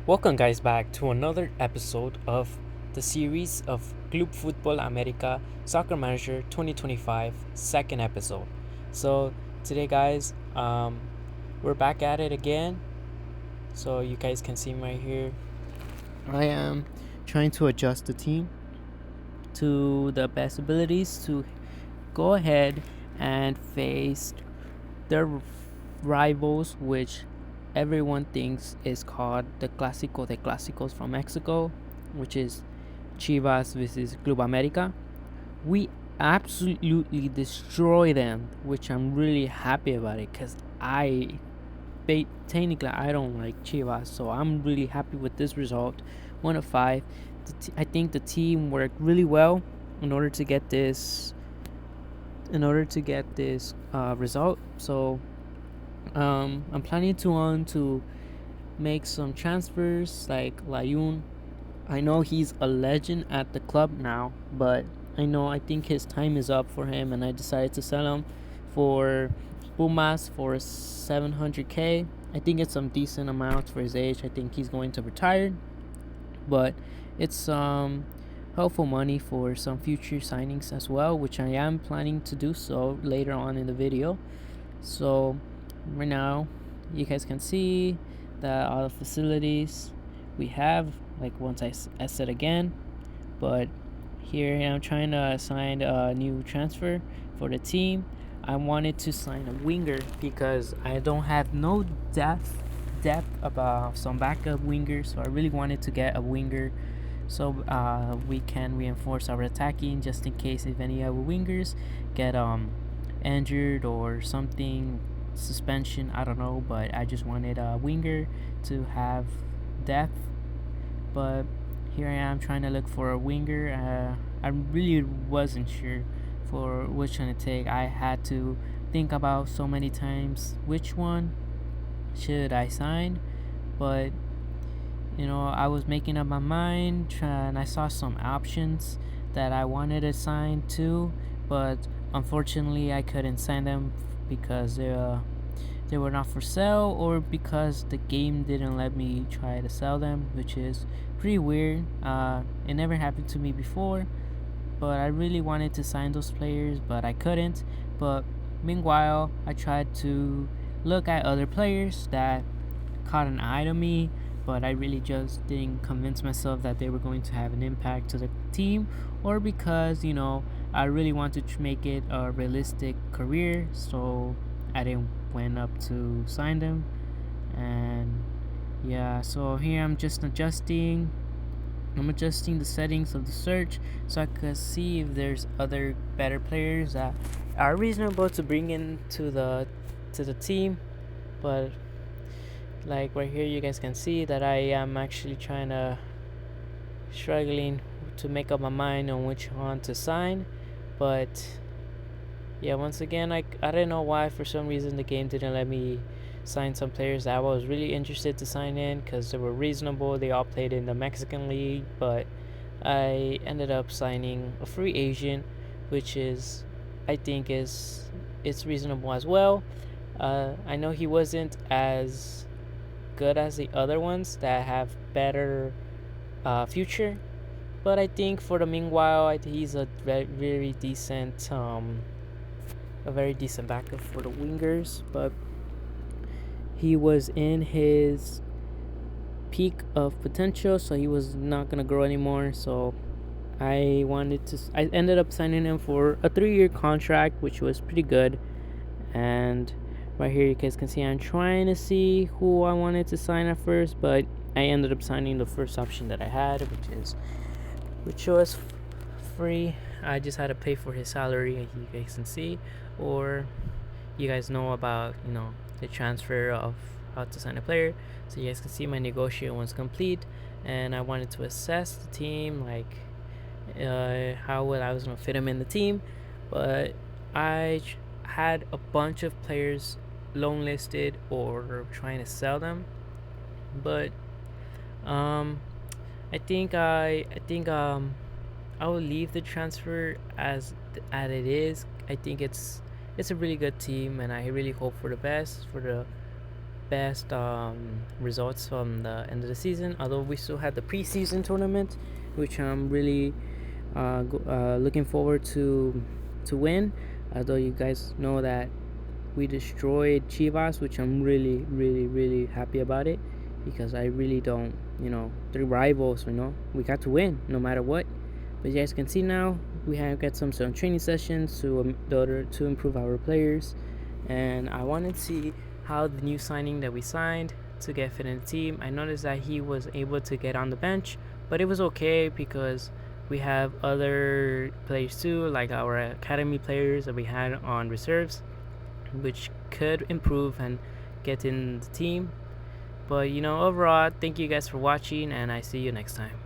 Welcome, guys, back to another episode of the series of Club Football America Soccer Manager 2025 second episode. So today, guys, we're back at it again. So you guys can see me right here. I am trying to adjust the team to the best abilities to go ahead and face their rivals, which everyone thinks is called the Clásico de Clásicos from Mexico, which is Chivas versus Club America. We absolutely destroy them, which I'm really happy about it because technically I don't like Chivas, so I'm really happy with this result. 1-5. I think the team worked really well in order to get this result. So I'm planning to make some transfers like Layun. I know he's a legend at the club now, but I think his time is up for him, and I decided to sell him for Pumas for 700k. I think it's some decent amount for his age. I think he's going to retire, but it's some helpful money for some future signings as well, which I am planning to do so later on in the video. So right now you guys can see that all the facilities we have, like once I said again, but here I'm trying to assign a new transfer for the team. I wanted to sign a winger because I don't have no depth about some backup wingers, so I really wanted to get a winger so we can reinforce our attacking just in case if any of our wingers get injured or something, suspension, I don't know, but I just wanted a winger to have depth. But here I am trying to look for a winger. I really wasn't sure for which one to take. I had to think about so many times which one should I sign, but I was making up my mind, and I saw some options that I wanted to sign too, but unfortunately I couldn't sign them because they were not for sale, or because the game didn't let me try to sell them, which is pretty weird. It never happened to me before, but I really wanted to sign those players, but I couldn't. But meanwhile, I tried to look at other players that caught an eye to me, but I really just didn't convince myself that they were going to have an impact to the team, or because I really wanted to make it a realistic career, so I didn't went up to sign them. And yeah, so here I'm adjusting the settings of the search so I could see if there's other better players that are reasonable to bring in to the team. But like right here you guys can see that I am actually trying to struggling to make up my mind on which one to sign. But yeah, once again, I don't know why, for some reason the game didn't let me sign some players that I was really interested to sign in because they were reasonable. They all played in the Mexican league, but I ended up signing a free agent, which is I think is it's reasonable as well. I know he wasn't as good as the other ones that have better future, but I think for the meanwhile, he's a very decent a very decent backup for the wingers. But he was in his peak of potential, so he was not gonna grow anymore. So I ended up signing him for a 3-year contract, which was pretty good. And right here you guys can see I'm trying to see who I wanted to sign at first, but I ended up signing the first option that I had, which was free. I just had to pay for his salary, as you guys can see, or you guys know about the transfer of how to sign a player. So you guys can see my negotiation was complete, and I wanted to assess the team, like how well I was gonna fit him in the team. But I had a bunch of players loan listed or trying to sell them, but um, I will leave the transfer as it is. I think it's a really good team, and I really hope for the best for the best results from the end of the season. Although we still had the preseason tournament, which I'm really looking forward to win. Although you guys know that we destroyed Chivas, which I'm really, really, really happy about it, because I really don't, three rivals, we got to win no matter what. But you guys can see now we have got some training sessions to improve our players, and I wanted to see how the new signing that we signed to get fit in the team. I noticed that he was able to get on the bench, but it was okay because we have other players too, like our academy players that we had on reserves, which could improve and get in the team. But overall, thank you guys for watching, and I see you next time.